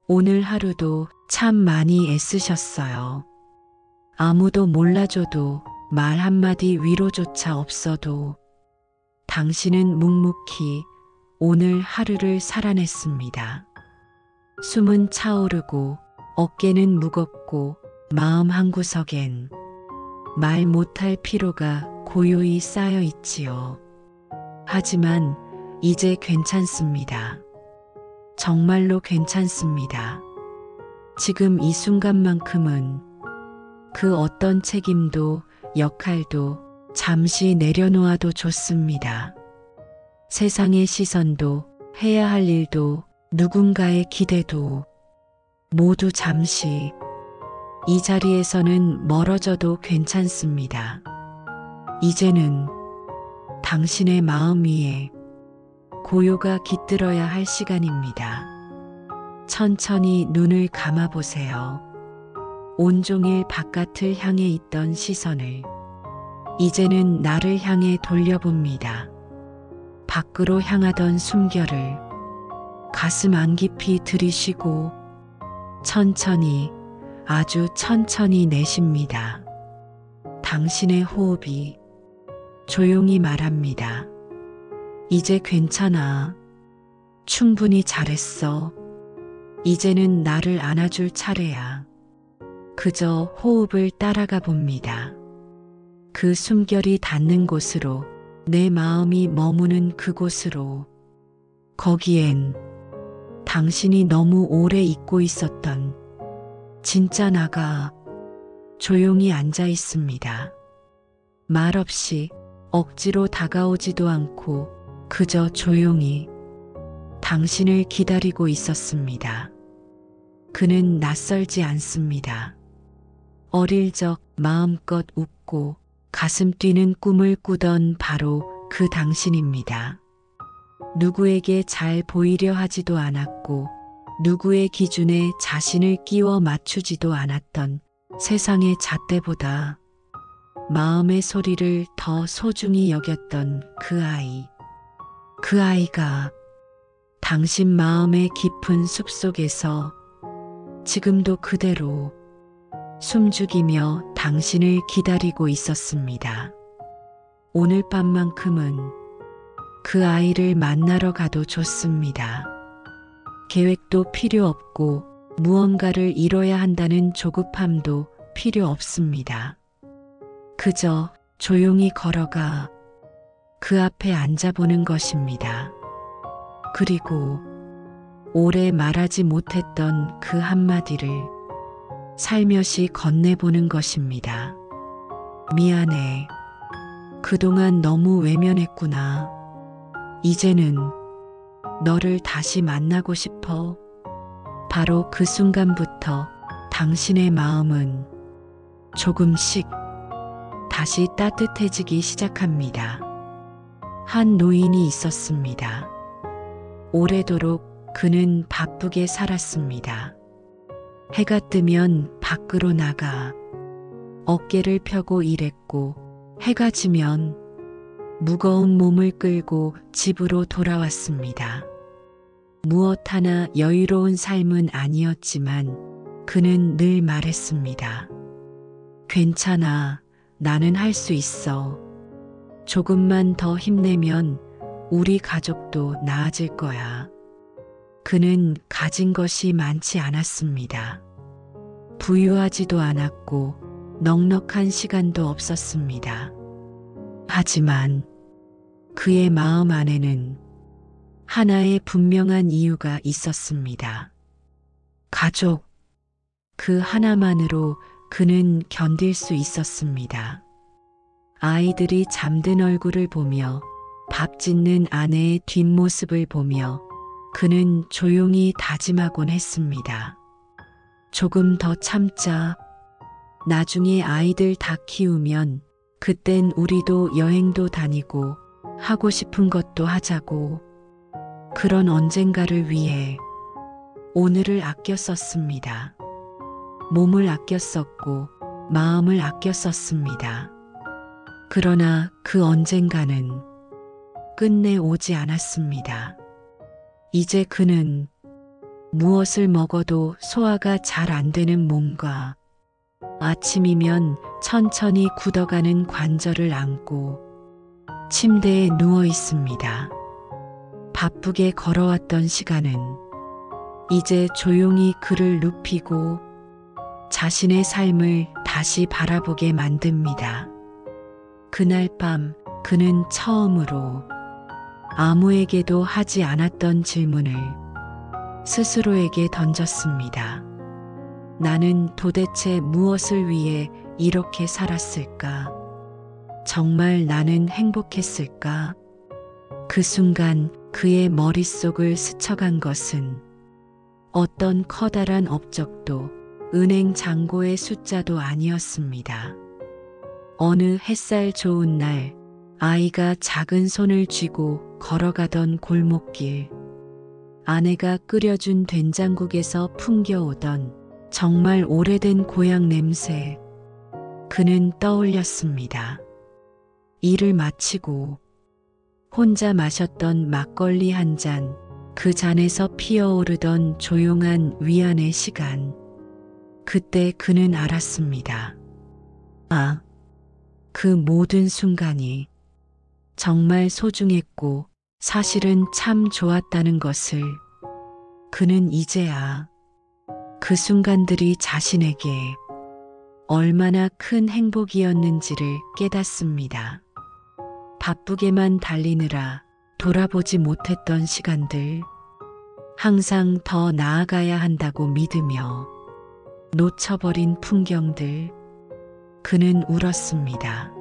오늘 하루도 참 많이 애쓰셨어요. 아무도 몰라줘도 말 한마디 위로조차 없어도 당신은 묵묵히 오늘 하루를 살아냈습니다. 숨은 차오르고 어깨는 무겁고 마음 한구석엔 말 못할 피로가 고요히 쌓여 있지요. 하지만 이제 괜찮습니다. 정말로 괜찮습니다. 지금 이 순간만큼은 그 어떤 책임도 역할도 잠시 내려놓아도 좋습니다. 세상의 시선도 해야 할 일도 누군가의 기대도 모두 잠시 이 자리에서는 멀어져도 괜찮습니다. 이제는 당신의 마음 위에 고요가 깃들어야 할 시간입니다. 천천히 눈을 감아보세요. 온종일 바깥을 향해 있던 시선을 이제는 나를 향해 돌려봅니다. 밖으로 향하던 숨결을 가슴 안 깊이 들이쉬고 천천히 아주 천천히 내쉽니다. 당신의 호흡이 조용히 말합니다. 이제 괜찮아. 충분히 잘했어. 이제는 나를 안아줄 차례야. 그저 호흡을 따라가 봅니다. 그 숨결이 닿는 곳으로, 내 마음이 머무는 그곳으로. 거기엔 당신이 너무 오래 잊고 있었던 진짜 나가 조용히 앉아 있습니다. 말없이 억지로 다가오지도 않고 그저 조용히 당신을 기다리고 있었습니다. 그는 낯설지 않습니다. 어릴 적 마음껏 웃고 가슴 뛰는 꿈을 꾸던 바로 그 당신입니다. 누구에게 잘 보이려 하지도 않았고 누구의 기준에 자신을 끼워 맞추지도 않았던 세상의 잣대보다 마음의 소리를 더 소중히 여겼던 그 아이. 그 아이가 당신 마음의 깊은 숲속에서 지금도 그대로 숨죽이며 당신을 기다리고 있었습니다. 오늘 밤만큼은 그 아이를 만나러 가도 좋습니다. 계획도 필요 없고 무언가를 이뤄야 한다는 조급함도 필요 없습니다. 그저 조용히 걸어가 그 앞에 앉아보는 것입니다. 그리고 오래 말하지 못했던 그 한마디를 살며시 건네보는 것입니다. 미안해. 그동안 너무 외면했구나. 이제는 너를 다시 만나고 싶어. 바로 그 순간부터 당신의 마음은 조금씩 다시 따뜻해지기 시작합니다. 한 노인이 있었습니다. 오래도록 그는 바쁘게 살았습니다. 해가 뜨면 밖으로 나가 어깨를 펴고 일했고 해가 지면 무거운 몸을 끌고 집으로 돌아왔습니다. 무엇 하나 여유로운 삶은 아니었지만 그는 늘 말했습니다. 괜찮아. 나는 할 수 있어. 조금만 더 힘내면 우리 가족도 나아질 거야. 그는 가진 것이 많지 않았습니다. 부유하지도 않았고 넉넉한 시간도 없었습니다. 하지만 그의 마음 안에는 하나의 분명한 이유가 있었습니다. 가족. 그 하나만으로 그는 견딜 수 있었습니다. 아이들이 잠든 얼굴을 보며 밥 짓는 아내의 뒷모습을 보며 그는 조용히 다짐하곤 했습니다. 조금 더 참자. 나중에 아이들 다 키우면 그땐 우리도 여행도 다니고 하고 싶은 것도 하자고. 그런 언젠가를 위해 오늘을 아껴 썼습니다. 몸을 아껴 썼고 마음을 아껴 썼습니다. 그러나 그 언젠가는 끝내 오지 않았습니다. 이제 그는 무엇을 먹어도 소화가 잘 안 되는 몸과 아침이면 천천히 굳어가는 관절을 안고 침대에 누워 있습니다. 바쁘게 걸어왔던 시간은 이제 조용히 그를 눕히고 자신의 삶을 다시 바라보게 만듭니다. 그날 밤 그는 처음으로 아무에게도 하지 않았던 질문을 스스로에게 던졌습니다. 나는 도대체 무엇을 위해 이렇게 살았을까? 정말 나는 행복했을까? 그 순간 그의 머릿속을 스쳐간 것은 어떤 커다란 업적도 은행 잔고의 숫자도 아니었습니다. 어느 햇살 좋은 날 아이가 작은 손을 쥐고 걸어가던 골목길, 아내가 끓여준 된장국에서 풍겨오던 정말 오래된 고향 냄새, 그는 떠올렸습니다. 일을 마치고 혼자 마셨던 막걸리 한 잔, 그 잔에서 피어오르던 조용한 위안의 시간. 그때 그는 알았습니다. 아, 그 모든 순간이 정말 소중했고 사실은 참 좋았다는 것을 그는 이제야 그 순간들이 자신에게 얼마나 큰 행복이었는지를 깨닫습니다. 바쁘게만 달리느라 돌아보지 못했던 시간들, 항상 더 나아가야 한다고 믿으며 놓쳐버린 풍경들, 그는 울었습니다.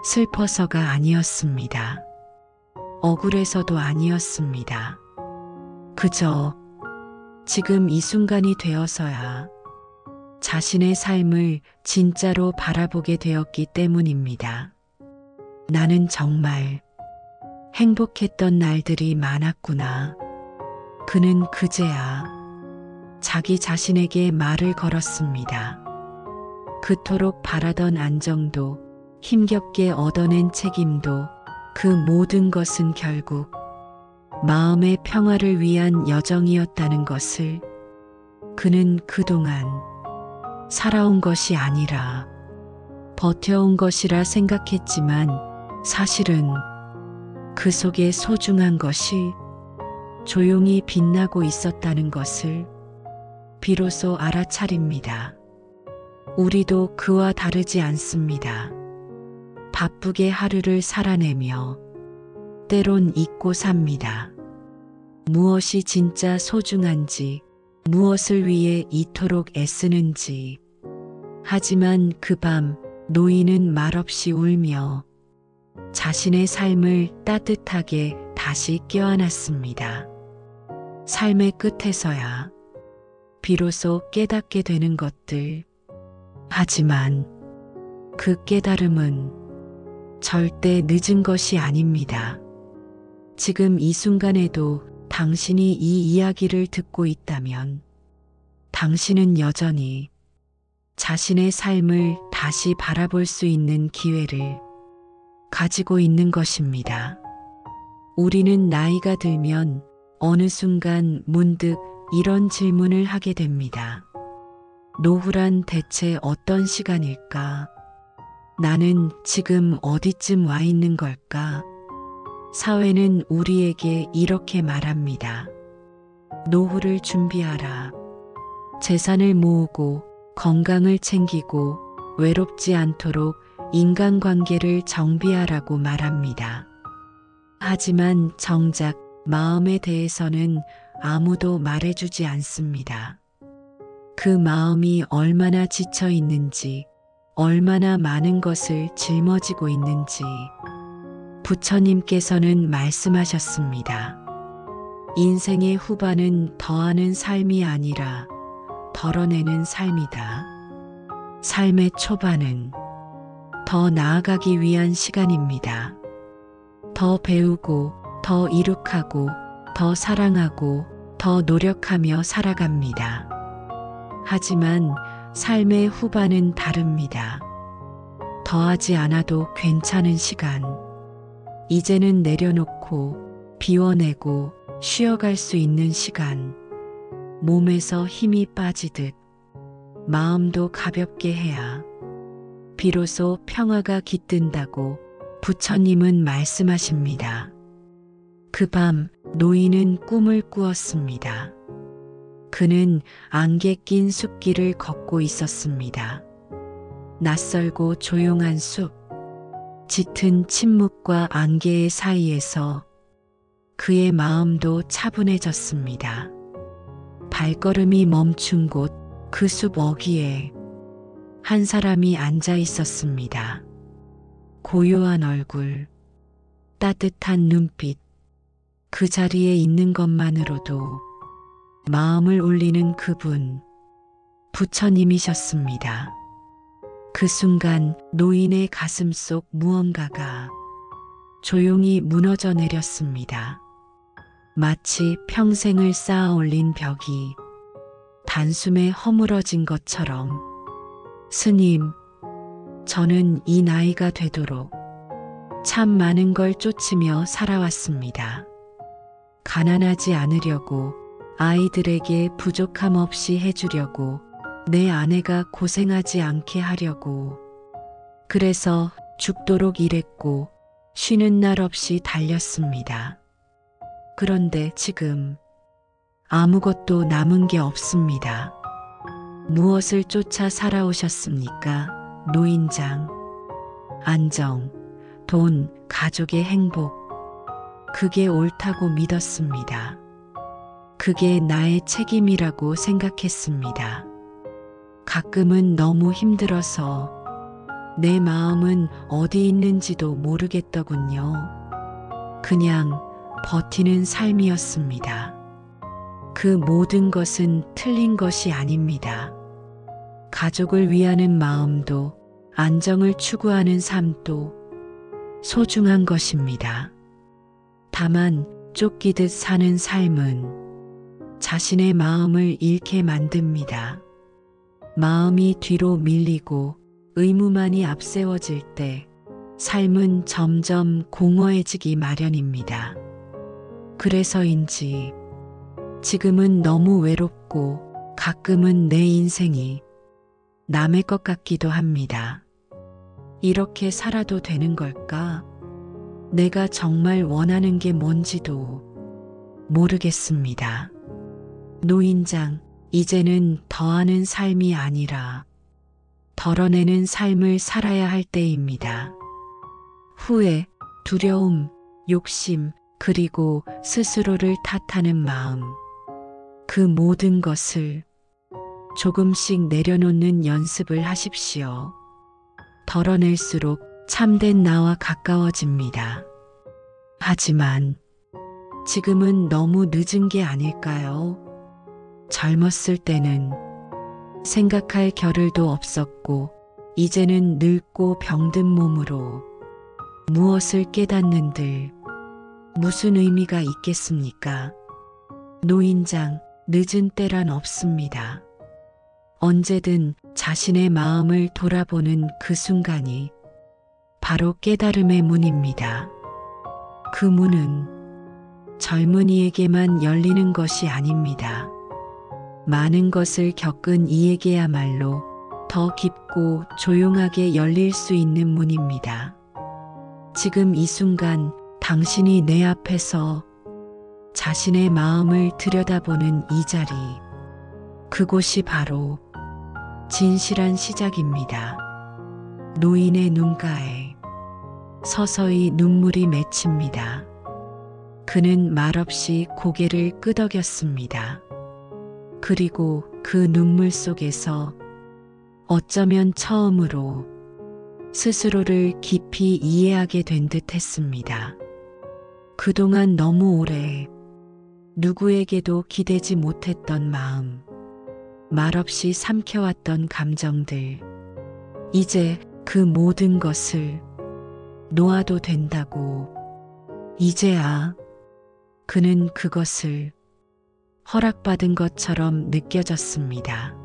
슬퍼서가 아니었습니다. 억울해서도 아니었습니다. 그저 지금 이 순간이 되어서야 자신의 삶을 진짜로 바라보게 되었기 때문입니다. 나는 정말 행복했던 날들이 많았구나. 그는 그제야 자기 자신에게 말을 걸었습니다. 그토록 바라던 안정도, 힘겹게 얻어낸 책임도, 그 모든 것은 결국 마음의 평화를 위한 여정이었다는 것을 그는 그동안 살아온 것이 아니라 버텨온 것이라 생각했지만 사실은 그 속에 소중한 것이 조용히 빛나고 있었다는 것을 비로소 알아차립니다. 우리도 그와 다르지 않습니다. 바쁘게 하루를 살아내며 때론 잊고 삽니다. 무엇이 진짜 소중한지, 무엇을 위해 이토록 애쓰는지. 하지만 그 밤 노인은 말없이 울며 자신의 삶을 따뜻하게 다시 껴안았습니다. 삶의 끝에서야 비로소 깨닫게 되는 것들. 하지만 그 깨달음은 절대 늦은 것이 아닙니다. 지금 이 순간에도 당신이 이 이야기를 듣고 있다면 당신은 여전히 자신의 삶을 다시 바라볼 수 있는 기회를 가지고 있는 것입니다. 우리는 나이가 들면 어느 순간 문득 이런 질문을 하게 됩니다. 노후란 대체 어떤 시간일까? 나는 지금 어디쯤 와 있는 걸까? 사회는 우리에게 이렇게 말합니다. 노후를 준비하라. 재산을 모으고 건강을 챙기고 외롭지 않도록 인간관계를 정비하라고 말합니다. 하지만 정작 마음에 대해서는 아무도 말해주지 않습니다. 그 마음이 얼마나 지쳐 있는지, 얼마나 많은 것을 짊어지고 있는지 부처님께서는 말씀하셨습니다. 인생의 후반은 더하는 삶이 아니라 덜어내는 삶이다. 삶의 초반은 더 나아가기 위한 시간입니다. 더 배우고, 더 이룩하고, 더 사랑하고, 더 노력하며 살아갑니다. 하지만 삶의 후반은 다릅니다. 더하지 않아도 괜찮은 시간. 이제는 내려놓고 비워내고 쉬어갈 수 있는 시간. 몸에서 힘이 빠지듯 마음도 가볍게 해야 비로소 평화가 깃든다고 부처님은 말씀하십니다. 그 밤 노인은 꿈을 꾸었습니다. 그는 안개 낀 숲길을 걷고 있었습니다. 낯설고 조용한 숲, 짙은 침묵과 안개의 사이에서 그의 마음도 차분해졌습니다. 발걸음이 멈춘 곳 그 숲 어귀에 한 사람이 앉아 있었습니다. 고요한 얼굴, 따뜻한 눈빛, 그 자리에 있는 것만으로도 마음을 울리는 그분, 부처님이셨습니다. 그 순간 노인의 가슴 속 무언가가 조용히 무너져 내렸습니다. 마치 평생을 쌓아 올린 벽이 단숨에 허물어진 것처럼 스님, 저는 이 나이가 되도록 참 많은 걸 쫓으며 살아왔습니다. 가난하지 않으려고 아이들에게 부족함 없이 해주려고 내 아내가 고생하지 않게 하려고 그래서 죽도록 일했고 쉬는 날 없이 달렸습니다. 그런데 지금 아무것도 남은 게 없습니다. 무엇을 쫓아 살아오셨습니까? 노인장, 안정, 돈, 가족의 행복. 그게 옳다고 믿었습니다. 그게 나의 책임이라고 생각했습니다. 가끔은 너무 힘들어서 내 마음은 어디 있는지도 모르겠더군요. 그냥 버티는 삶이었습니다. 그 모든 것은 틀린 것이 아닙니다. 가족을 위하는 마음도 안정을 추구하는 삶도 소중한 것입니다. 다만 쫓기듯 사는 삶은 자신의 마음을 잃게 만듭니다. 마음이 뒤로 밀리고 의무만이 앞세워질 때 삶은 점점 공허해지기 마련입니다. 그래서인지 지금은 너무 외롭고 가끔은 내 인생이 남의 것 같기도 합니다. 이렇게 살아도 되는 걸까? 내가 정말 원하는 게 뭔지도 모르겠습니다. 노인장, 이제는 더하는 삶이 아니라 덜어내는 삶을 살아야 할 때입니다. 후회, 두려움, 욕심, 그리고 스스로를 탓하는 마음. 그 모든 것을 조금씩 내려놓는 연습을 하십시오. 덜어낼수록 참된 나와 가까워집니다. 하지만 지금은 너무 늦은 게 아닐까요? 젊었을 때는 생각할 겨를도 없었고 이제는 늙고 병든 몸으로 무엇을 깨닫는들 무슨 의미가 있겠습니까? 노인장, 늦은 때란 없습니다. 언제든 자신의 마음을 돌아보는 그 순간이 바로 깨달음의 문입니다. 그 문은 젊은이에게만 열리는 것이 아닙니다. 많은 것을 겪은 이에게야말로 더 깊고 조용하게 열릴 수 있는 문입니다. 지금 이 순간 당신이 내 앞에서 자신의 마음을 들여다보는 이 자리, 그곳이 바로 진실한 시작입니다. 노인의 눈가에 서서히 눈물이 맺힙니다. 그는 말없이 고개를 끄덕였습니다. 그리고 그 눈물 속에서 어쩌면 처음으로 스스로를 깊이 이해하게 된 듯 했습니다. 그동안 너무 오래 누구에게도 기대지 못했던 마음, 말없이 삼켜왔던 감정들, 이제 그 모든 것을 놓아도 된다고, 이제야 그는 그것을 허락받은 것처럼 느껴졌습니다.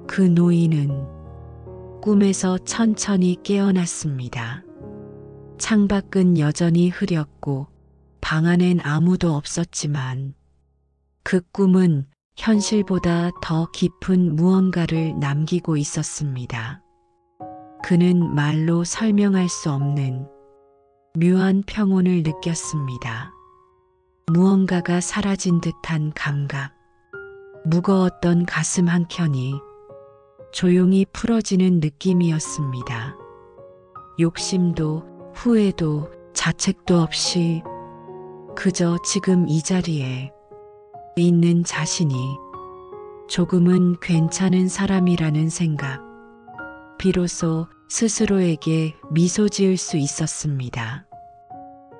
그 노인은 꿈에서 천천히 깨어났습니다. 창밖은 여전히 흐렸고 방 안엔 아무도 없었지만 그 꿈은 현실보다 더 깊은 무언가를 남기고 있었습니다. 그는 말로 설명할 수 없는 묘한 평온을 느꼈습니다. 무언가가 사라진 듯한 감각, 무거웠던 가슴 한켠이 조용히 풀어지는 느낌이었습니다. 욕심도 후회도 자책도 없이 그저 지금 이 자리에 있는 자신이 조금은 괜찮은 사람이라는 생각, 비로소 스스로에게 미소 지을 수 있었습니다.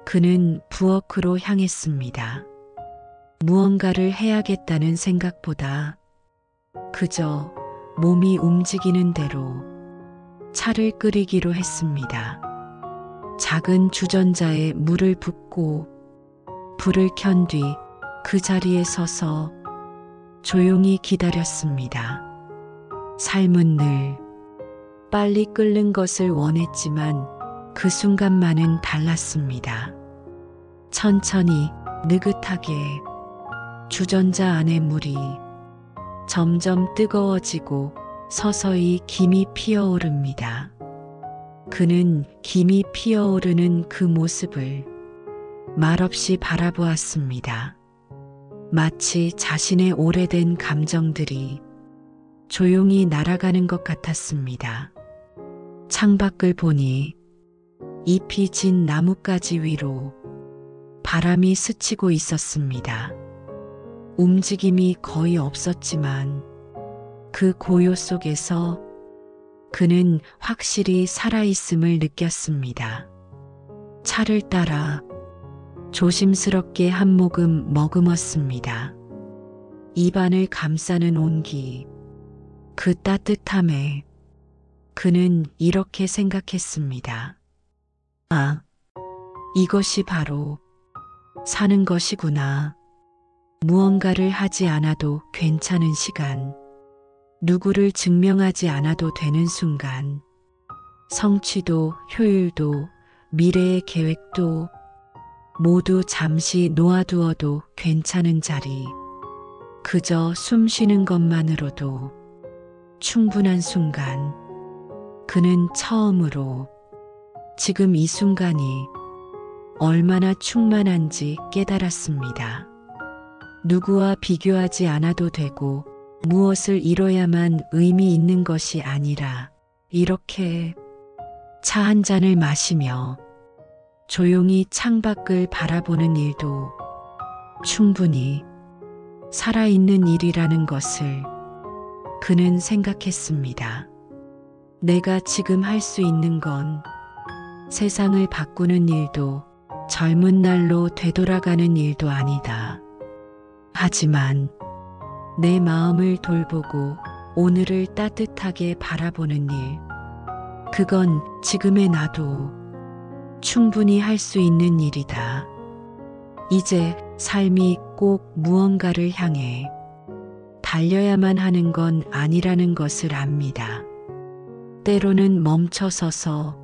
그는 부엌으로 향했습니다. 무언가를 해야겠다는 생각보다 그저 몸이 움직이는 대로 차를 끓이기로 했습니다. 작은 주전자에 물을 붓고 불을 켠 뒤 그 자리에 서서 조용히 기다렸습니다. 삶은 늘 빨리 끓는 것을 원했지만 그 순간만은 달랐습니다. 천천히 느긋하게 주전자 안의 물이 점점 뜨거워지고 서서히 김이 피어오릅니다. 그는 김이 피어오르는 그 모습을 말없이 바라보았습니다. 마치 자신의 오래된 감정들이 조용히 날아가는 것 같았습니다. 창밖을 보니 잎이 진 나뭇가지 위로 바람이 스치고 있었습니다. 움직임이 거의 없었지만 그 고요 속에서 그는 확실히 살아있음을 느꼈습니다. 차를 따라 조심스럽게 한 모금 머금었습니다. 입안을 감싸는 온기, 그 따뜻함에 그는 이렇게 생각했습니다. 아, 이것이 바로 사는 것이구나. 무언가를 하지 않아도 괜찮은 시간, 누구를 증명하지 않아도 되는 순간, 성취도 효율도 미래의 계획도 모두 잠시 놓아두어도 괜찮은 자리, 그저 숨 쉬는 것만으로도 충분한 순간. 그는 처음으로 지금 이 순간이 얼마나 충만한지 깨달았습니다. 누구와 비교하지 않아도 되고 무엇을 이뤄야만 의미 있는 것이 아니라 이렇게 차 한 잔을 마시며 조용히 창밖을 바라보는 일도 충분히 살아있는 일이라는 것을 그는 생각했습니다. 내가 지금 할 수 있는 건 세상을 바꾸는 일도 젊은 날로 되돌아가는 일도 아니다. 하지만 내 마음을 돌보고 오늘을 따뜻하게 바라보는 일, 그건 지금의 나도 충분히 할 수 있는 일이다. 이제 삶이 꼭 무언가를 향해 달려야만 하는 건 아니라는 것을 압니다. 때로는 멈춰서서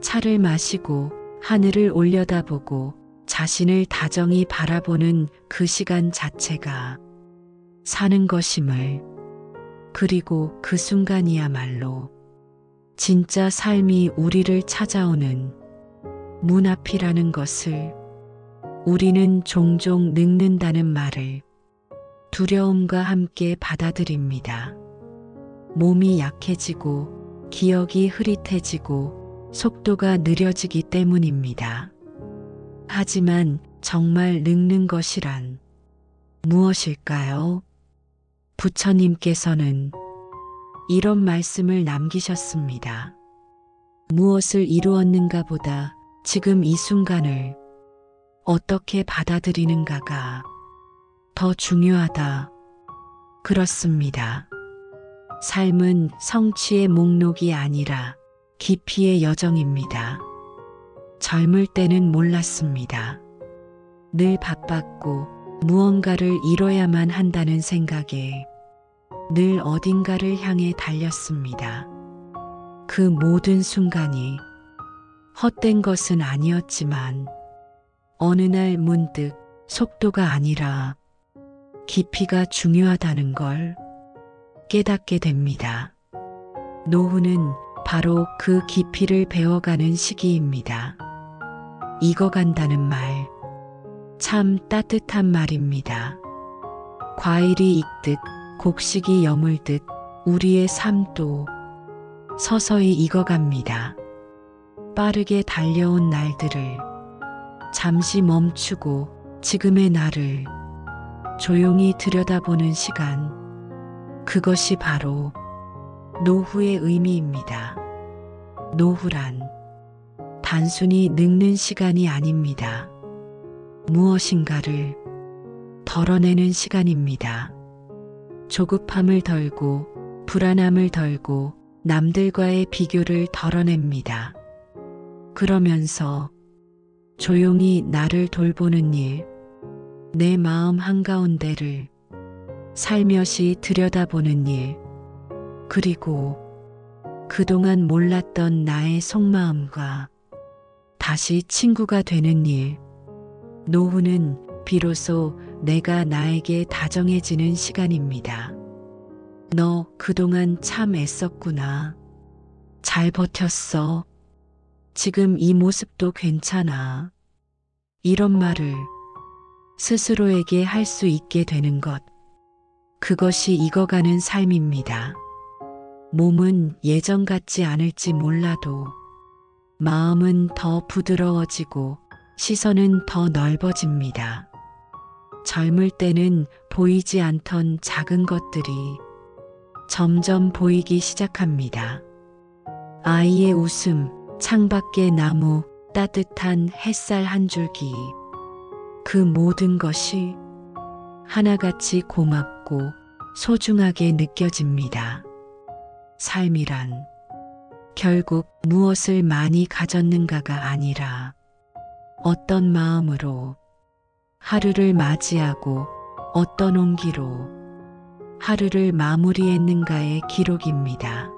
차를 마시고 하늘을 올려다보고 자신을 다정히 바라보는 그 시간 자체가 사는 것임을, 그리고 그 순간이야말로 진짜 삶이 우리를 찾아오는 문 앞이라는 것을 우리는 종종 늙는다는 말을 두려움과 함께 받아들입니다. 몸이 약해지고 기억이 흐릿해지고 속도가 느려지기 때문입니다. 하지만 정말 늙는 것이란 무엇일까요? 부처님께서는 이런 말씀을 남기셨습니다. 무엇을 이루었는가 보다 지금 이 순간을 어떻게 받아들이는가가 더 중요하다. 그렇습니다. 삶은 성취의 목록이 아니라 깊이의 여정입니다. 젊을 때는 몰랐습니다. 늘 바빴고 무언가를 이뤄야만 한다는 생각에 늘 어딘가를 향해 달렸습니다. 그 모든 순간이 헛된 것은 아니었지만 어느 날 문득 속도가 아니라 깊이가 중요하다는 걸 깨닫게 됩니다. 노후는 바로 그 깊이를 배워가는 시기입니다. 익어간다는 말, 참 따뜻한 말입니다. 과일이 익듯 곡식이 여물듯 우리의 삶도 서서히 익어갑니다. 빠르게 달려온 날들을 잠시 멈추고 지금의 나를 조용히 들여다보는 시간, 그것이 바로 노후의 의미입니다. 노후란 단순히 늙는 시간이 아닙니다. 무엇인가를 덜어내는 시간입니다. 조급함을 덜고 불안함을 덜고 남들과의 비교를 덜어냅니다. 그러면서 조용히 나를 돌보는 일, 내 마음 한가운데를 살며시 들여다보는 일, 그리고 그동안 몰랐던 나의 속마음과 다시 친구가 되는 일, 노후는 비로소 내가 나에게 다정해지는 시간입니다. 너 그동안 참 애썼구나. 잘 버텼어. 지금 이 모습도 괜찮아. 이런 말을 스스로에게 할 수 있게 되는 것. 그것이 익어가는 삶입니다. 몸은 예전 같지 않을지 몰라도 마음은 더 부드러워지고 시선은 더 넓어집니다. 젊을 때는 보이지 않던 작은 것들이 점점 보이기 시작합니다. 아이의 웃음, 창밖의 나무, 따뜻한 햇살 한 줄기. 그 모든 것이 하나같이 고맙고 소중하게 느껴집니다. 삶이란 결국 무엇을 많이 가졌는가가 아니라 어떤 마음으로 하루를 맞이하고 어떤 온기로 하루를 마무리했는가의 기록입니다.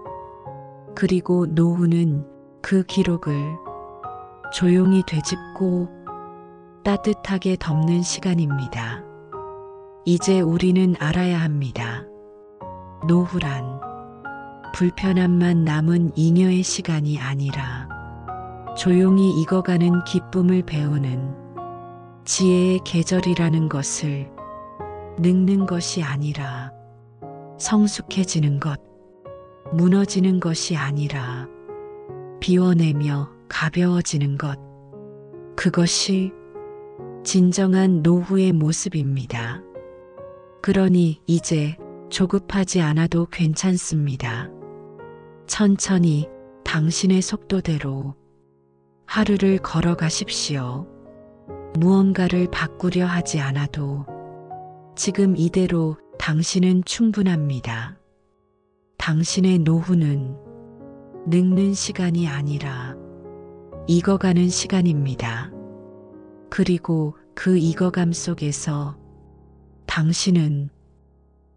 그리고 노후는 그 기록을 조용히 되짚고 따뜻하게 덮는 시간입니다. 이제 우리는 알아야 합니다. 노후란 불편함만 남은 잉여의 시간이 아니라 조용히 익어가는 기쁨을 배우는 지혜의 계절이라는 것을, 늙는 것이 아니라 성숙해지는 것, 무너지는 것이 아니라 비워내며 가벼워지는 것, 그것이 진정한 노후의 모습입니다. 그러니 이제 조급하지 않아도 괜찮습니다. 천천히 당신의 속도대로 하루를 걸어가십시오. 무언가를 바꾸려 하지 않아도 지금 이대로 당신은 충분합니다. 당신의 노후는 늙는 시간이 아니라 익어가는 시간입니다. 그리고 그 익어감 속에서 당신은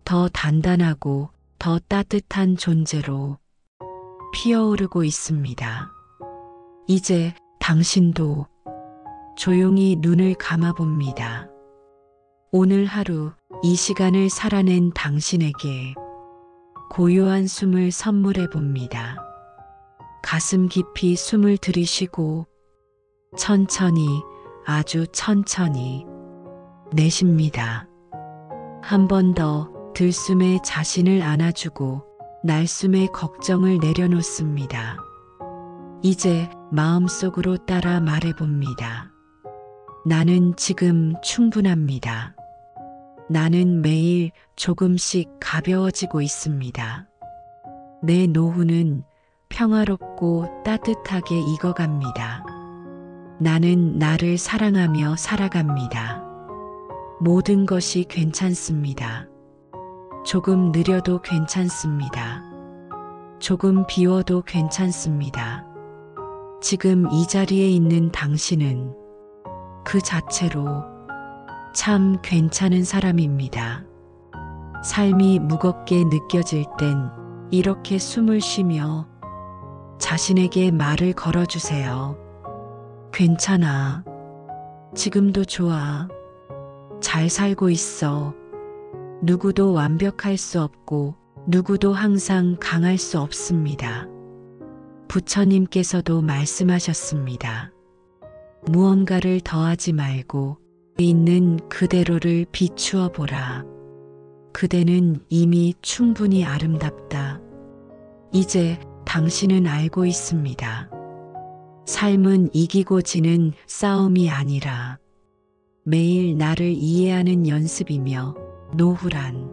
더 단단하고 더 따뜻한 존재로 피어오르고 있습니다. 이제 당신도 조용히 눈을 감아봅니다. 오늘 하루 이 시간을 살아낸 당신에게 고요한 숨을 선물해 봅니다. 가슴 깊이 숨을 들이쉬고 천천히, 아주 천천히 내쉽니다. 한 번 더 들숨에 자신을 안아주고 날숨에 걱정을 내려놓습니다. 이제 마음속으로 따라 말해봅니다. 나는 지금 충분합니다. 나는 매일 조금씩 가벼워지고 있습니다. 내 노후는 평화롭고 따뜻하게 익어갑니다. 나는 나를 사랑하며 살아갑니다. 모든 것이 괜찮습니다. 조금 느려도 괜찮습니다. 조금 비워도 괜찮습니다. 지금 이 자리에 있는 당신은 그 자체로 참 괜찮은 사람입니다. 삶이 무겁게 느껴질 땐 이렇게 숨을 쉬며 자신에게 말을 걸어주세요. 괜찮아. 지금도 좋아. 잘 살고 있어. 누구도 완벽할 수 없고 누구도 항상 강할 수 없습니다. 부처님께서도 말씀하셨습니다. 무언가를 더하지 말고 있는 그대로를 비추어 보라. 그대는 이미 충분히 아름답다. 이제 당신은 알고 있습니다. 삶은 이기고 지는 싸움이 아니라 매일 나를 이해하는 연습이며 노후란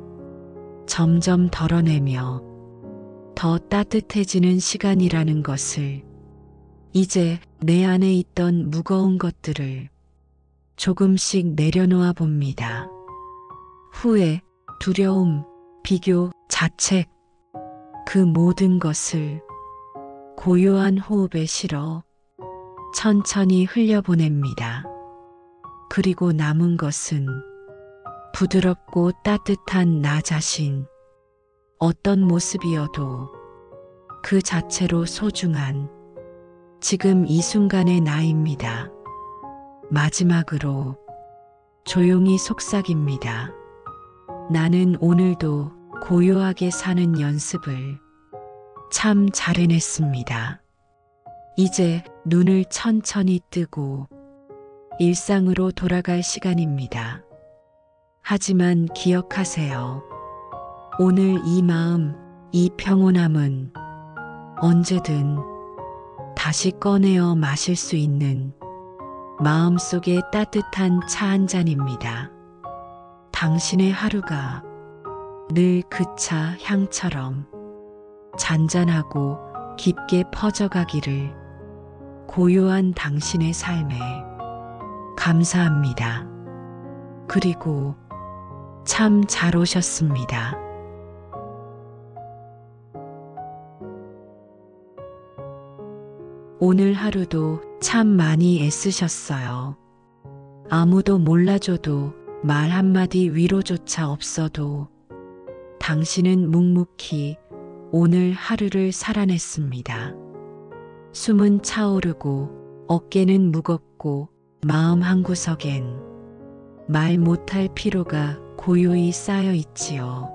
점점 덜어내며 더 따뜻해지는 시간이라는 것을, 이제 내 안에 있던 무거운 것들을 조금씩 내려놓아 봅니다. 후회, 두려움, 비교, 자책, 그 모든 것을 고요한 호흡에 실어 천천히 흘려보냅니다. 그리고 남은 것은 부드럽고 따뜻한 나 자신, 어떤 모습이어도 그 자체로 소중한 지금 이 순간의 나입니다. 마지막으로 조용히 속삭입니다. 나는 오늘도 고요하게 사는 연습을 참 잘 해냈습니다. 이제 눈을 천천히 뜨고 일상으로 돌아갈 시간입니다. 하지만 기억하세요. 오늘 이 마음, 이 평온함은 언제든 다시 꺼내어 마실 수 있는 마음속의 따뜻한 차 한 잔입니다. 당신의 하루가 늘 그 차 향처럼 잔잔하고 깊게 퍼져가기를, 고요한 당신의 삶에 감사합니다. 그리고 참 잘 오셨습니다. 오늘 하루도 참 많이 애쓰셨어요. 아무도 몰라줘도 말 한마디 위로조차 없어도 당신은 묵묵히 오늘 하루를 살아냈습니다. 숨은 차오르고 어깨는 무겁고 마음 한구석엔 말 못할 피로가 고요히 쌓여 있지요.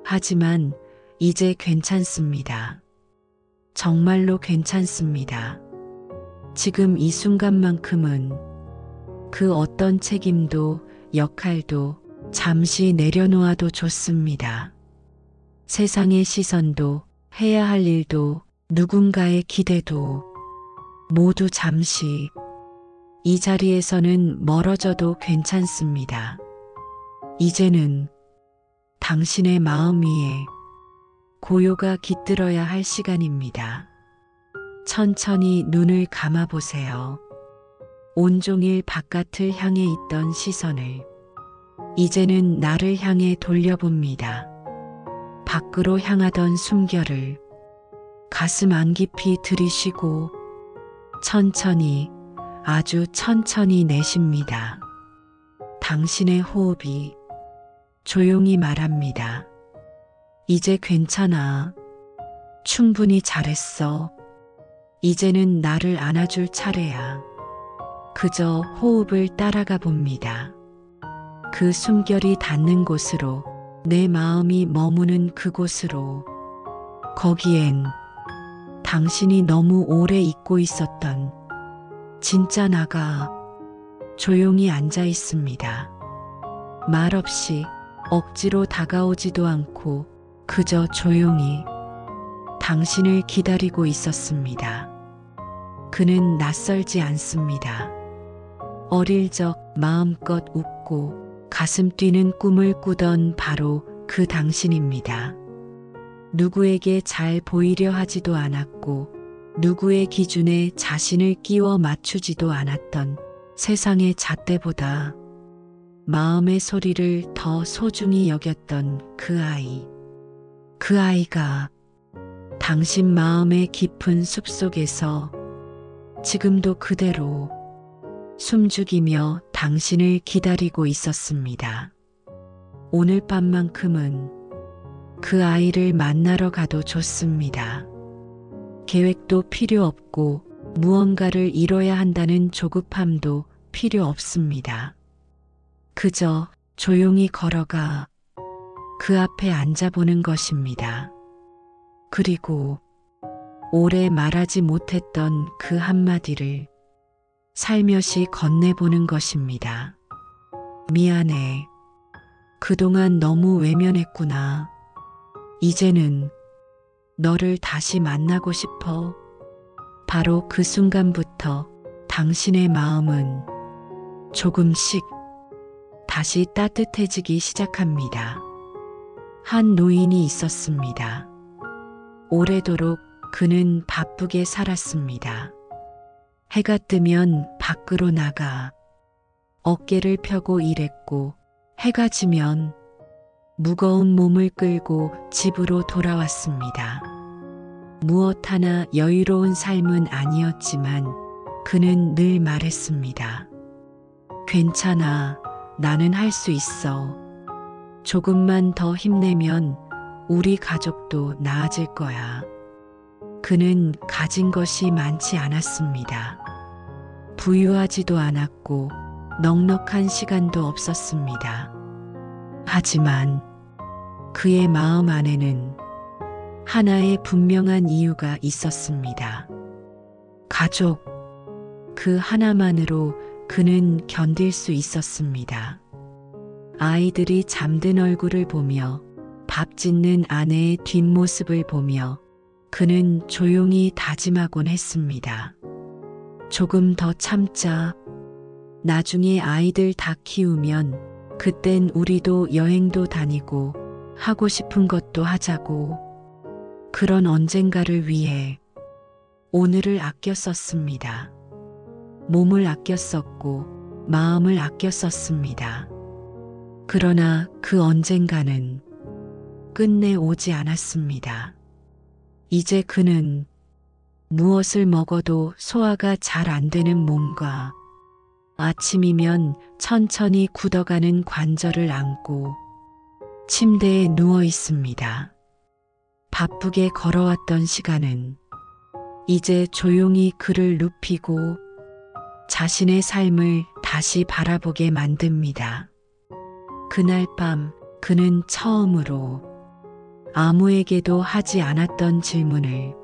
하지만 이제 괜찮습니다. 정말로 괜찮습니다. 지금 이 순간만큼은 그 어떤 책임도 역할도 잠시 내려놓아도 좋습니다. 세상의 시선도 해야 할 일도 누군가의 기대도 모두 잠시 이 자리에서는 멀어져도 괜찮습니다. 이제는 당신의 마음 위에 고요가 깃들어야 할 시간입니다. 천천히 눈을 감아 보세요. 온종일 바깥을 향해 있던 시선을 이제는 나를 향해 돌려봅니다. 밖으로 향하던 숨결을 가슴 안 깊이 들이쉬고 천천히, 아주 천천히 내쉽니다. 당신의 호흡이 조용히 말합니다. 이제 괜찮아. 충분히 잘했어. 이제는 나를 안아줄 차례야. 그저 호흡을 따라가 봅니다. 그 숨결이 닿는 곳으로, 내 마음이 머무는 그곳으로. 거기엔 당신이 너무 오래 잊고 있었던 진짜 나가 조용히 앉아 있습니다. 말없이, 억지로 다가오지도 않고 그저 조용히 당신을 기다리고 있었습니다. 그는 낯설지 않습니다. 어릴 적 마음껏 웃고 가슴 뛰는 꿈을 꾸던 바로 그 당신입니다. 누구에게 잘 보이려 하지도 않았고 누구의 기준에 자신을 끼워 맞추지도 않았던 세상의 잣대보다 마음의 소리를 더 소중히 여겼던 그 아이. 그 아이가 당신 마음의 깊은 숲속에서 지금도 그대로 숨죽이며 당신을 기다리고 있었습니다. 오늘 밤만큼은 그 아이를 만나러 가도 좋습니다. 계획도 필요 없고 무언가를 이뤄야 한다는 조급함도 필요 없습니다. 그저 조용히 걸어가 그 앞에 앉아보는 것입니다. 그리고 오래 말하지 못했던 그 한마디를 살며시 건네보는 것입니다. 미안해. 그동안 너무 외면했구나. 이제는 너를 다시 만나고 싶어. 바로 그 순간부터 당신의 마음은 조금씩 다시 따뜻해지기 시작합니다. 한 노인이 있었습니다. 오래도록 그는 바쁘게 살았습니다. 해가 뜨면 밖으로 나가 어깨를 펴고 일했고 해가 지면 무거운 몸을 끌고 집으로 돌아왔습니다. 무엇 하나 여유로운 삶은 아니었지만 그는 늘 말했습니다. 괜찮아, 나는 할 수 있어. 조금만 더 힘내면 우리 가족도 나아질 거야. 그는 가진 것이 많지 않았습니다. 부유하지도 않았고 넉넉한 시간도 없었습니다. 하지만 그의 마음 안에는 하나의 분명한 이유가 있었습니다. 가족, 그 하나만으로 그는 견딜 수 있었습니다. 아이들이 잠든 얼굴을 보며 밥 짓는 아내의 뒷모습을 보며 그는 조용히 다짐하곤 했습니다. 조금 더 참자. 나중에 아이들 다 키우면 그땐 우리도 여행도 다니고 하고 싶은 것도 하자고. 그런 언젠가를 위해 오늘을 아껴 썼습니다. 몸을 아껴 썼고 마음을 아껴 썼습니다. 그러나 그 언젠가는 끝내 오지 않았습니다. 이제 그는 무엇을 먹어도 소화가 잘 안 되는 몸과 아침이면 천천히 굳어가는 관절을 안고 침대에 누워 있습니다. 바쁘게 걸어왔던 시간은 이제 조용히 그를 눕히고 자신의 삶을 다시 바라보게 만듭니다. 그날 밤 그는 처음으로 아무에게도 하지 않았던 질문을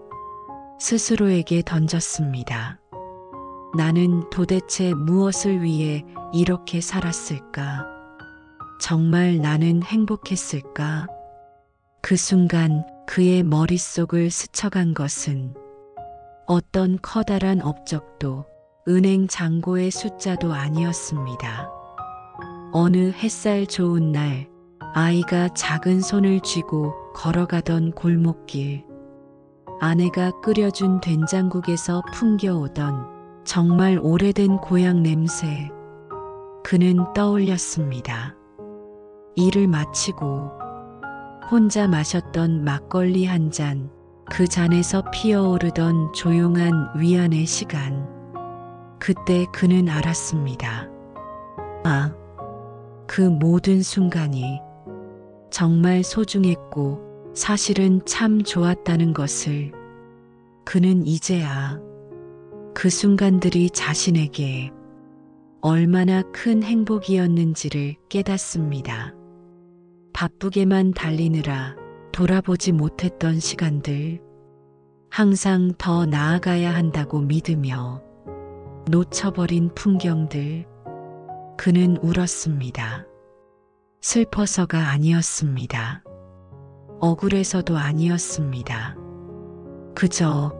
스스로에게 던졌습니다. 나는 도대체 무엇을 위해 이렇게 살았을까? 정말 나는 행복했을까? 그 순간 그의 머릿속을 스쳐간 것은 어떤 커다란 업적도 은행 잔고의 숫자도 아니었습니다. 어느 햇살 좋은 날 아이가 작은 손을 쥐고 걸어가던 골목길, 아내가 끓여준 된장국에서 풍겨오던 정말 오래된 고향 냄새, 그는 떠올렸습니다. 일을 마치고 혼자 마셨던 막걸리 한 잔, 그 잔에서 피어오르던 조용한 위안의 시간. 그때 그는 알았습니다. 아, 그 모든 순간이 정말 소중했고 사실은 참 좋았다는 것을 그는 이제야 그 순간들이 자신에게 얼마나 큰 행복이었는지를 깨닫습니다. 바쁘게만 달리느라 돌아보지 못했던 시간들, 항상 더 나아가야 한다고 믿으며 놓쳐버린 풍경들, 그는 울었습니다. 슬퍼서가 아니었습니다. 억울해서도 아니었습니다. 그저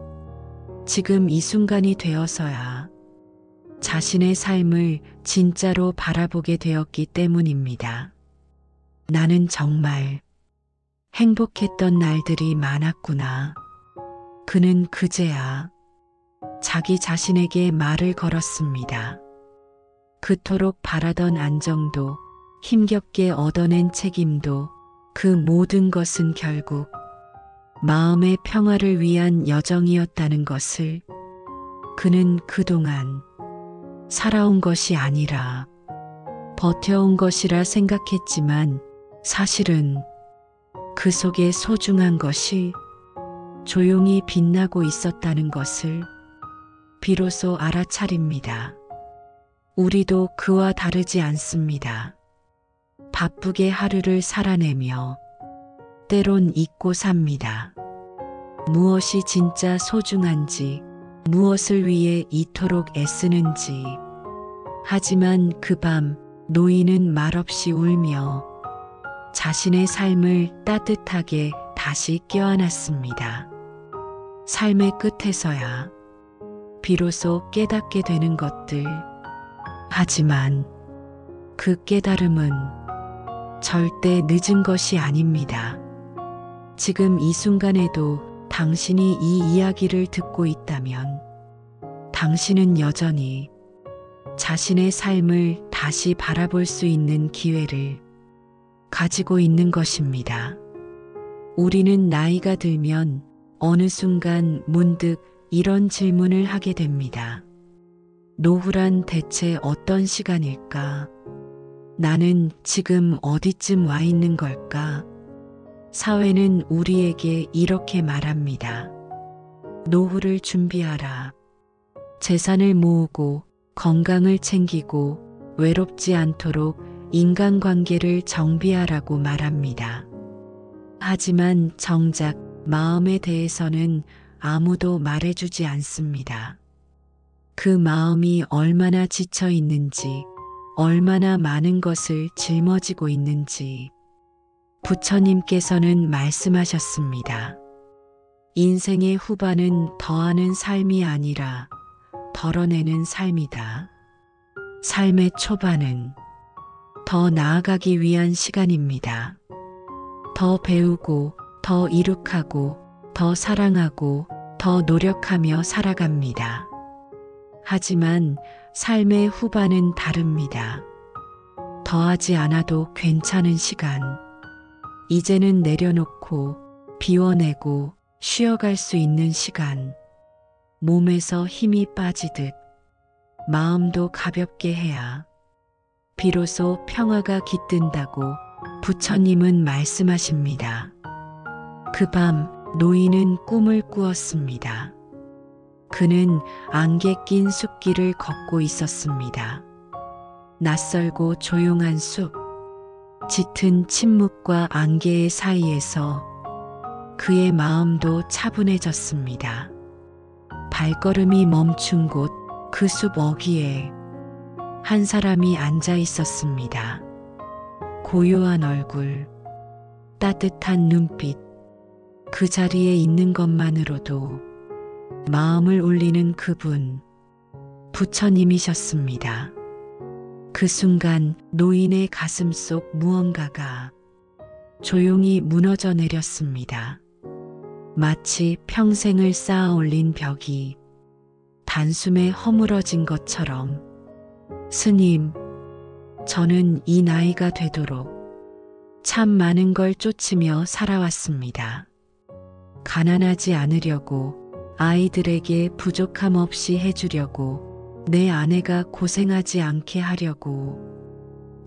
지금 이 순간이 되어서야 자신의 삶을 진짜로 바라보게 되었기 때문입니다. 나는 정말 행복했던 날들이 많았구나. 그는 그제야 자기 자신에게 말을 걸었습니다. 그토록 바라던 안정도, 힘겹게 얻어낸 책임도, 그 모든 것은 결국 마음의 평화를 위한 여정이었다는 것을 그는 그동안 살아온 것이 아니라 버텨온 것이라 생각했지만 사실은 그 속에 소중한 것이 조용히 빛나고 있었다는 것을 비로소 알아차립니다. 우리도 그와 다르지 않습니다. 바쁘게 하루를 살아내며 때론 잊고 삽니다. 무엇이 진짜 소중한지, 무엇을 위해 이토록 애쓰는지. 하지만 그 밤 노인은 말없이 울며 자신의 삶을 따뜻하게 다시 껴안았습니다. 삶의 끝에서야 비로소 깨닫게 되는 것들. 하지만 그 깨달음은 절대 늦은 것이 아닙니다. 지금 이 순간에도 당신이 이 이야기를 듣고 있다면 당신은 여전히 자신의 삶을 다시 바라볼 수 있는 기회를 가지고 있는 것입니다. 우리는 나이가 들면 어느 순간 문득 이런 질문을 하게 됩니다. 노후란 대체 어떤 시간일까? 나는 지금 어디쯤 와 있는 걸까? 사회는 우리에게 이렇게 말합니다. 노후를 준비하라. 재산을 모으고 건강을 챙기고 외롭지 않도록 인간관계를 정비하라고 말합니다. 하지만 정작 마음에 대해서는 아무도 말해주지 않습니다. 그 마음이 얼마나 지쳐 있는지, 얼마나 많은 것을 짊어지고 있는지. 부처님께서는 말씀하셨습니다. 인생의 후반은 더하는 삶이 아니라 덜어내는 삶이다. 삶의 초반은 더 나아가기 위한 시간입니다. 더 배우고, 더 이룩하고, 더 사랑하고, 더 노력하며 살아갑니다. 하지만 삶의 후반은 다릅니다. 더하지 않아도 괜찮은 시간. 이제는 내려놓고 비워내고 쉬어갈 수 있는 시간. 몸에서 힘이 빠지듯 마음도 가볍게 해야 비로소 평화가 깃든다고 부처님은 말씀하십니다. 그 밤 노인은 꿈을 꾸었습니다. 그는 안개 낀 숲길을 걷고 있었습니다. 낯설고 조용한 숲, 짙은 침묵과 안개의 사이에서 그의 마음도 차분해졌습니다. 발걸음이 멈춘 곳 그 숲 어귀에 한 사람이 앉아 있었습니다. 고요한 얼굴, 따뜻한 눈빛, 그 자리에 있는 것만으로도 마음을 울리는 그분, 부처님이셨습니다. 그 순간 노인의 가슴 속 무언가가 조용히 무너져 내렸습니다. 마치 평생을 쌓아 올린 벽이 단숨에 허물어진 것처럼. 스님, 저는 이 나이가 되도록 참 많은 걸 쫓으며 살아왔습니다. 가난하지 않으려고, 아이들에게 부족함 없이 해주려고, 내 아내가 고생하지 않게 하려고.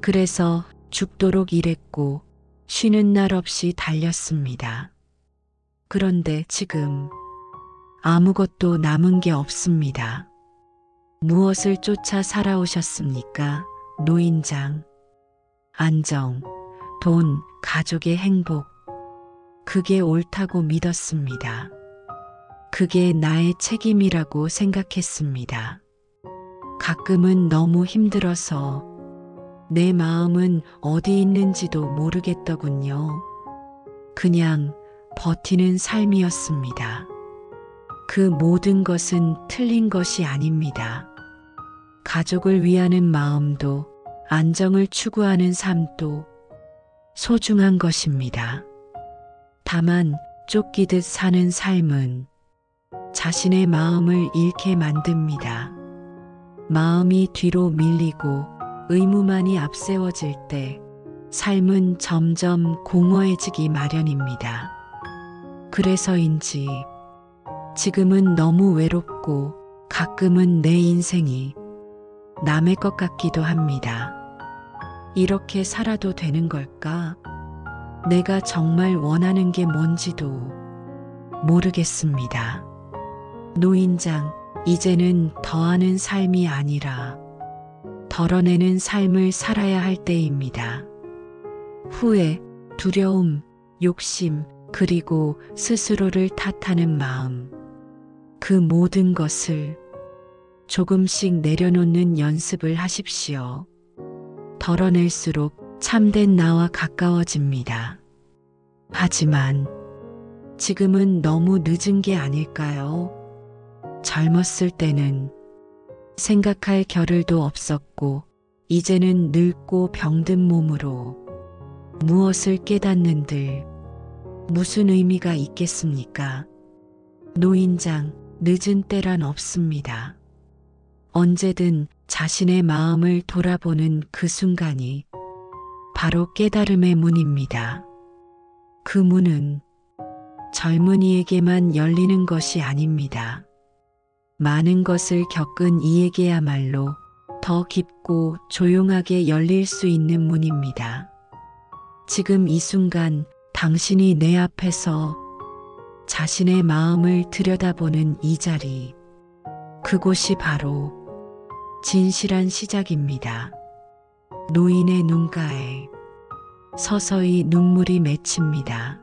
그래서 죽도록 일했고 쉬는 날 없이 달렸습니다. 그런데 지금 아무것도 남은 게 없습니다. 무엇을 쫓아 살아오셨습니까? 노인장, 안정, 돈, 가족의 행복. 그게 옳다고 믿었습니다. 그게 나의 책임이라고 생각했습니다. 가끔은 너무 힘들어서 내 마음은 어디 있는지도 모르겠더군요. 그냥 버티는 삶이었습니다. 그 모든 것은 틀린 것이 아닙니다. 가족을 위하는 마음도, 안정을 추구하는 삶도 소중한 것입니다. 다만 쫓기듯 사는 삶은 자신의 마음을 잃게 만듭니다. 마음이 뒤로 밀리고 의무만이 앞세워질 때 삶은 점점 공허해지기 마련입니다. 그래서인지 지금은 너무 외롭고 가끔은 내 인생이 남의 것 같기도 합니다. 이렇게 살아도 되는 걸까? 내가 정말 원하는 게 뭔지도 모르겠습니다. 노인장, 이제는 더하는 삶이 아니라 덜어내는 삶을 살아야 할 때입니다. 후회, 두려움, 욕심, 그리고 스스로를 탓하는 마음. 그 모든 것을 조금씩 내려놓는 연습을 하십시오. 덜어낼수록 참된 나와 가까워집니다. 하지만 지금은 너무 늦은 게 아닐까요? 젊었을 때는 생각할 겨를도 없었고, 이제는 늙고 병든 몸으로 무엇을 깨닫는들 무슨 의미가 있겠습니까? 노인장, 늦은 때란 없습니다. 언제든 자신의 마음을 돌아보는 그 순간이 바로 깨달음의 문입니다. 그 문은 젊은이에게만 열리는 것이 아닙니다. 많은 것을 겪은 이에게야말로 더 깊고 조용하게 열릴 수 있는 문입니다. 지금 이 순간 당신이 내 앞에서 자신의 마음을 들여다보는 이 자리, 그곳이 바로 진실한 시작입니다. 노인의 눈가에 서서히 눈물이 맺힙니다.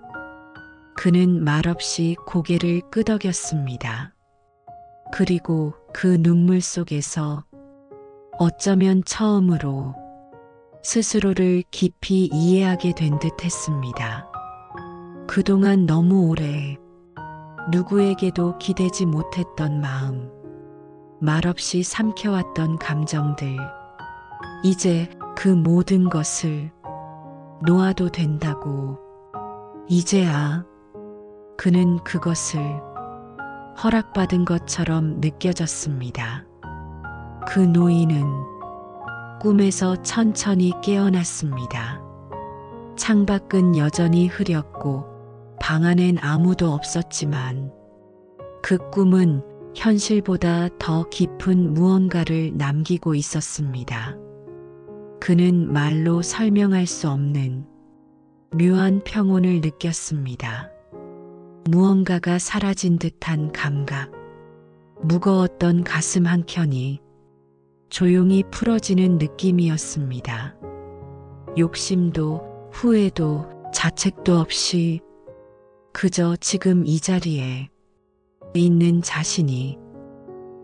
그는 말없이 고개를 끄덕였습니다. 그리고 그 눈물 속에서 어쩌면 처음으로 스스로를 깊이 이해하게 된 듯 했습니다. 그동안 너무 오래 누구에게도 기대지 못했던 마음, 말없이 삼켜왔던 감정들, 이제 그 모든 것을 놓아도 된다고. 이제야 그는 그것을 허락받은 것처럼 느껴졌습니다. 그 노인은 꿈에서 천천히 깨어났습니다. 창밖은 여전히 흐렸고 방 안엔 아무도 없었지만 그 꿈은 현실보다 더 깊은 무언가를 남기고 있었습니다. 그는 말로 설명할 수 없는 묘한 평온을 느꼈습니다. 무언가가 사라진 듯한 감각, 무거웠던 가슴 한켠이 조용히 풀어지는 느낌이었습니다. 욕심도 후회도 자책도 없이 그저 지금 이 자리에 있는 자신이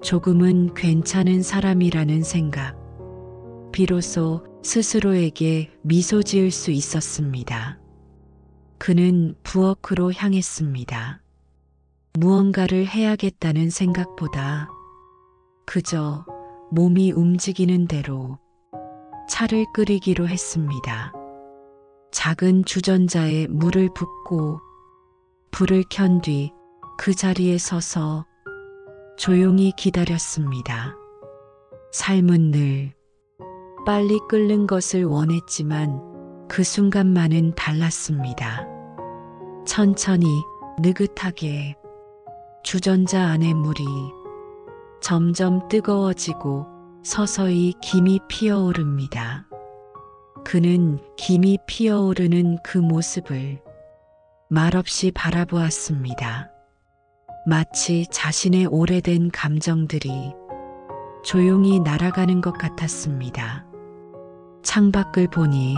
조금은 괜찮은 사람이라는 생각, 비로소 스스로에게 미소 지을 수 있었습니다. 그는 부엌으로 향했습니다. 무언가를 해야겠다는 생각보다 그저 몸이 움직이는 대로 차를 끓이기로 했습니다. 작은 주전자에 물을 붓고 불을 켠 뒤 그 자리에 서서 조용히 기다렸습니다. 삶은 늘 빨리 끓는 것을 원했지만 그 순간만은 달랐습니다. 천천히 느긋하게 주전자 안의 물이 점점 뜨거워지고 서서히 김이 피어오릅니다. 그는 김이 피어오르는 그 모습을 말없이 바라보았습니다. 마치 자신의 오래된 감정들이 조용히 날아가는 것 같았습니다. 창밖을 보니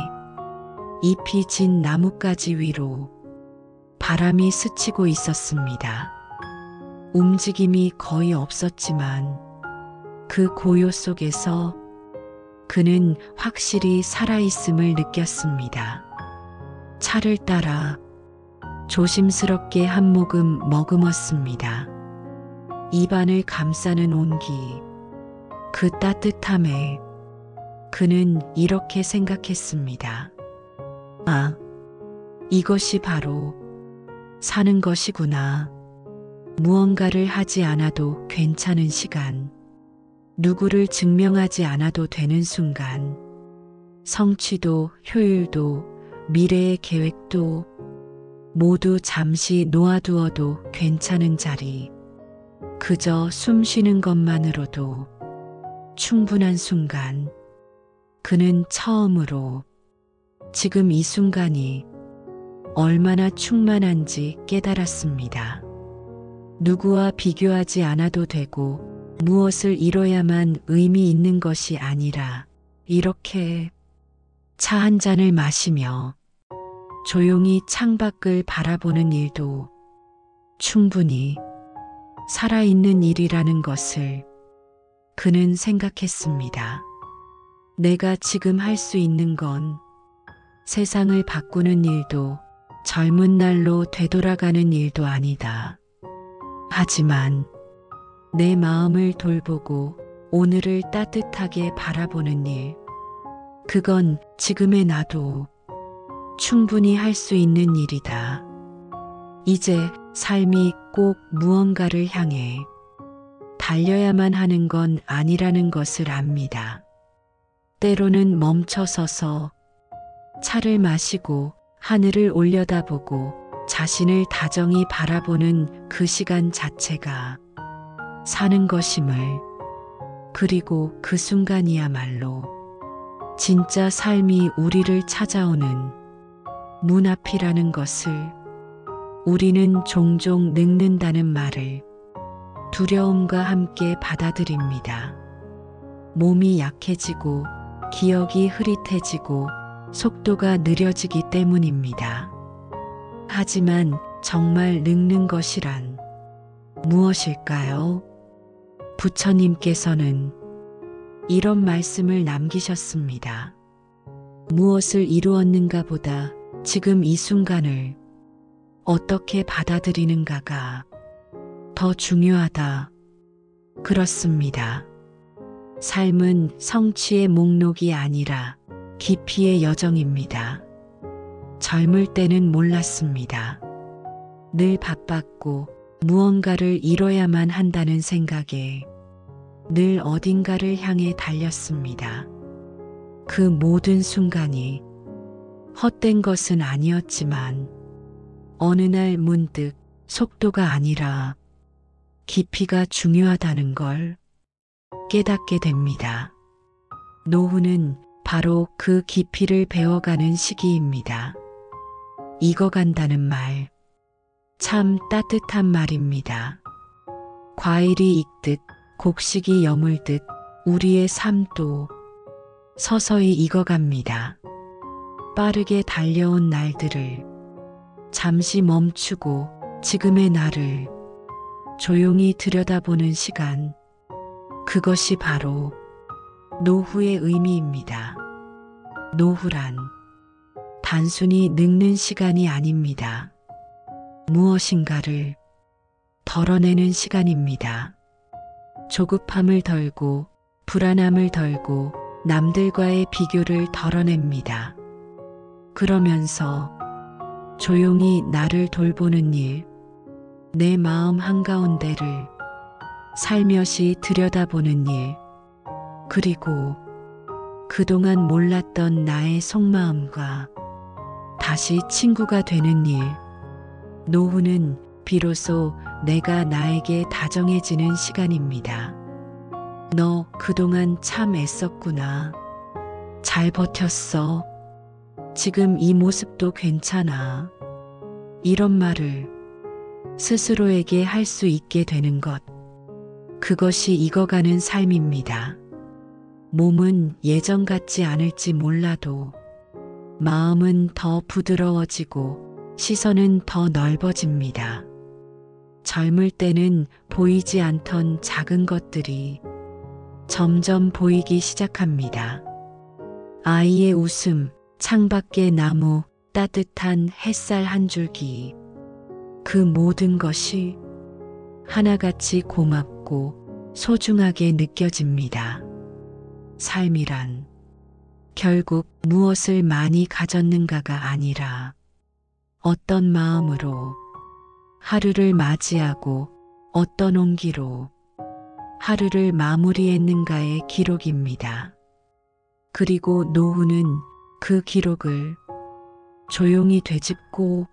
잎이 진 나뭇가지 위로 바람이 스치고 있었습니다. 움직임이 거의 없었지만 그 고요 속에서 그는 확실히 살아있음을 느꼈습니다. 차를 따라 조심스럽게 한 모금 머금었습니다. 입안을 감싸는 온기, 그 따뜻함에 그는 이렇게 생각했습니다. 아, 이것이 바로 사는 것이구나. 무언가를 하지 않아도 괜찮은 시간, 누구를 증명하지 않아도 되는 순간, 성취도, 효율도, 미래의 계획도 모두 잠시 놓아두어도 괜찮은 자리, 그저 숨 쉬는 것만으로도 충분한 순간, 그는 처음으로 지금 이 순간이 얼마나 충만한지 깨달았습니다. 누구와 비교하지 않아도 되고 무엇을 이뤄야만 의미 있는 것이 아니라 이렇게 차 한 잔을 마시며 조용히 창밖을 바라보는 일도 충분히 살아있는 일이라는 것을 그는 생각했습니다. 내가 지금 할 수 있는 건 세상을 바꾸는 일도 젊은 날로 되돌아가는 일도 아니다. 하지만 내 마음을 돌보고 오늘을 따뜻하게 바라보는 일, 그건 지금의 나도 충분히 할 수 있는 일이다. 이제 삶이 꼭 무언가를 향해 달려야만 하는 건 아니라는 것을 압니다. 때로는 멈춰서서 차를 마시고 하늘을 올려다보고 자신을 다정히 바라보는 그 시간 자체가 사는 것임을, 그리고 그 순간이야말로 진짜 삶이 우리를 찾아오는 문 앞이라는 것을 우리는 종종 늙는다는 말을 두려움과 함께 받아들입니다. 몸이 약해지고 기억이 흐릿해지고 속도가 느려지기 때문입니다. 하지만 정말 늙는 것이란 무엇일까요? 부처님께서는 이런 말씀을 남기셨습니다. 무엇을 이루었는가 보다 지금 이 순간을 어떻게 받아들이는가가 더 중요하다. 그렇습니다. 삶은 성취의 목록이 아니라 깊이의 여정입니다. 젊을 때는 몰랐습니다. 늘 바빴고 무언가를 이뤄야만 한다는 생각에 늘 어딘가를 향해 달렸습니다. 그 모든 순간이 헛된 것은 아니었지만 어느 날 문득 속도가 아니라 깊이가 중요하다는 걸 깨닫게 됩니다. 노후는 바로 그 깊이를 배워가는 시기입니다. 익어간다는 말, 참 따뜻한 말입니다. 과일이 익듯 곡식이 여물듯 우리의 삶도 서서히 익어갑니다. 빠르게 달려온 날들을 잠시 멈추고 지금의 나를 조용히 들여다보는 시간, 그것이 바로 노후의 의미입니다. 노후란 단순히 늙는 시간이 아닙니다. 무엇인가를 덜어내는 시간입니다. 조급함을 덜고 불안함을 덜고 남들과의 비교를 덜어냅니다. 그러면서 조용히 나를 돌보는 일, 내 마음 한가운데를 살며시 들여다보는 일, 그리고 그동안 몰랐던 나의 속마음과 다시 친구가 되는 일, 노후는 비로소 내가 나에게 다정해지는 시간입니다. 너 그동안 참 애썼구나. 잘 버텼어. 지금 이 모습도 괜찮아. 이런 말을 스스로에게 할 수 있게 되는 것, 그것이 익어가는 삶입니다. 몸은 예전 같지 않을지 몰라도 마음은 더 부드러워지고 시선은 더 넓어집니다. 젊을 때는 보이지 않던 작은 것들이 점점 보이기 시작합니다. 아이의 웃음, 창밖의 나무, 따뜻한 햇살 한 줄기, 그 모든 것이 하나같이 고맙고 소중하게 느껴집니다. 삶이란 결국 무엇을 많이 가졌는가가 아니라 어떤 마음으로 하루를 맞이하고 어떤 온기로 하루를 마무리했는가의 기록입니다. 그리고 노후는 그 기록을 조용히 되짚고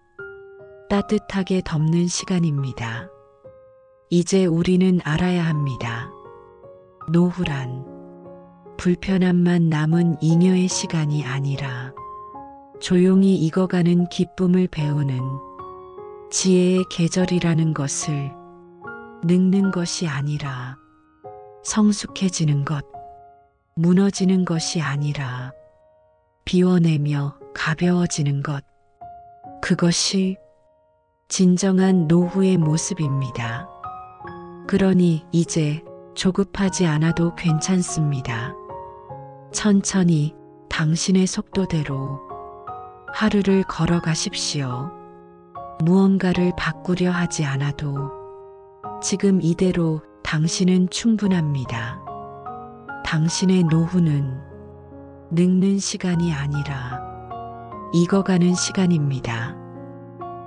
따뜻하게 덮는 시간입니다. 이제 우리는 알아야 합니다. 노후란 불편함만 남은 잉여의 시간이 아니라 조용히 익어가는 기쁨을 배우는 지혜의 계절이라는 것을, 늙는 것이 아니라 성숙해지는 것, 무너지는 것이 아니라 비워내며 가벼워지는 것, 그것이 진정한 노후의 모습입니다. 그러니 이제 조급하지 않아도 괜찮습니다. 천천히 당신의 속도대로 하루를 걸어가십시오. 무언가를 바꾸려 하지 않아도 지금 이대로 당신은 충분합니다. 당신의 노후는 늙는 시간이 아니라 익어가는 시간입니다.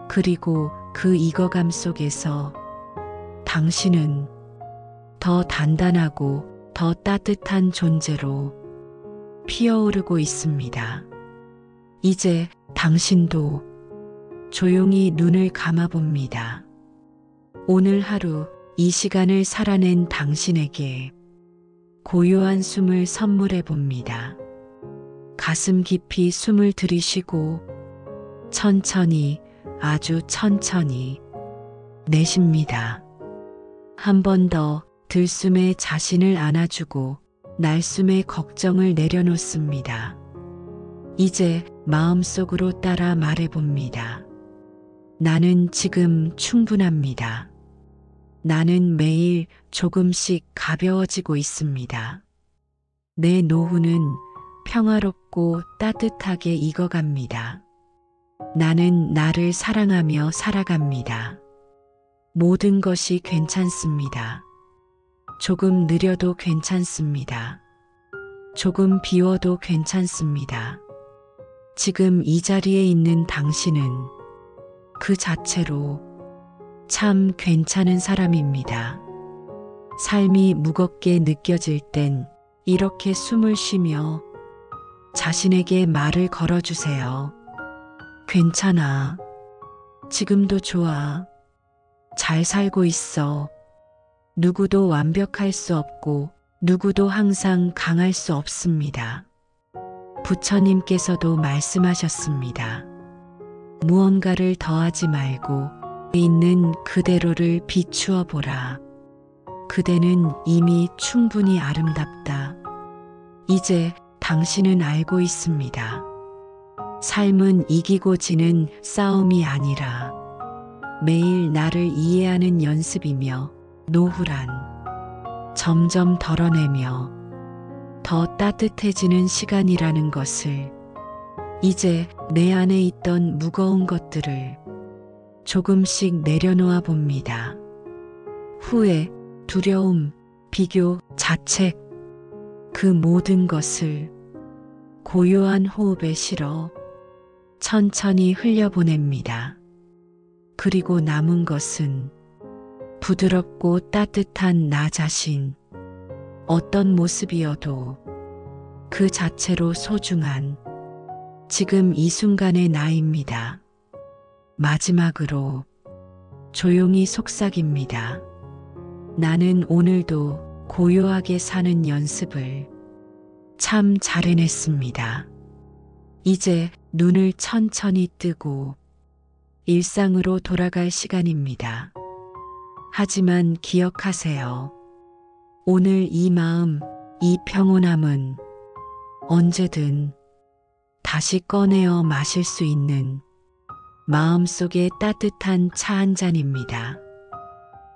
그리고 그 익어감 속에서 당신은 더 단단하고 더 따뜻한 존재로 피어오르고 있습니다. 이제 당신도 조용히 눈을 감아봅니다. 오늘 하루 이 시간을 살아낸 당신에게 고요한 숨을 선물해 봅니다. 가슴 깊이 숨을 들이쉬고 천천히, 아주 천천히 내쉽니다. 한 번 더 들숨에 자신을 안아주고 날숨에 걱정을 내려놓습니다. 이제 마음속으로 따라 말해봅니다. 나는 지금 충분합니다. 나는 매일 조금씩 가벼워지고 있습니다. 내 노후는 평화롭고 따뜻하게 익어갑니다. 나는 나를 사랑하며 살아갑니다. 모든 것이 괜찮습니다. 조금 느려도 괜찮습니다. 조금 비워도 괜찮습니다. 지금 이 자리에 있는 당신은 그 자체로 참 괜찮은 사람입니다. 삶이 무겁게 느껴질 땐 이렇게 숨을 쉬며 자신에게 말을 걸어주세요. 괜찮아. 지금도 좋아. 잘 살고 있어. 누구도 완벽할 수 없고 누구도 항상 강할 수 없습니다. 부처님께서도 말씀하셨습니다. 무언가를 더하지 말고 있는 그대로를 비추어 보라. 그대는 이미 충분히 아름답다. 이제 당신은 알고 있습니다. 삶은 이기고 지는 싸움이 아니라 매일 나를 이해하는 연습이며 노후란 점점 덜어내며 더 따뜻해지는 시간이라는 것을 이제 내 안에 있던 무거운 것들을 조금씩 내려놓아 봅니다. 후회, 두려움, 비교, 자책, 그 모든 것을 고요한 호흡에 실어 천천히 흘려보냅니다. 그리고 남은 것은 부드럽고 따뜻한 나 자신, 어떤 모습이어도 그 자체로 소중한 지금 이 순간의 나입니다. 마지막으로 조용히 속삭입니다. 나는 오늘도 고요하게 사는 연습을 참 잘 해냈습니다. 이제 눈을 천천히 뜨고 일상으로 돌아갈 시간입니다. 하지만 기억하세요. 오늘 이 마음, 이 평온함은 언제든 다시 꺼내어 마실 수 있는 마음속의 따뜻한 차 한 잔입니다.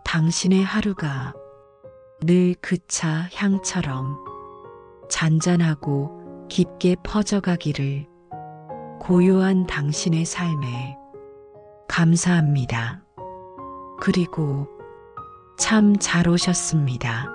당신의 하루가 늘 그 차 향처럼 잔잔하고 깊게 퍼져가기를 고요한 당신의 삶에 감사합니다. 그리고 참 잘 오셨습니다.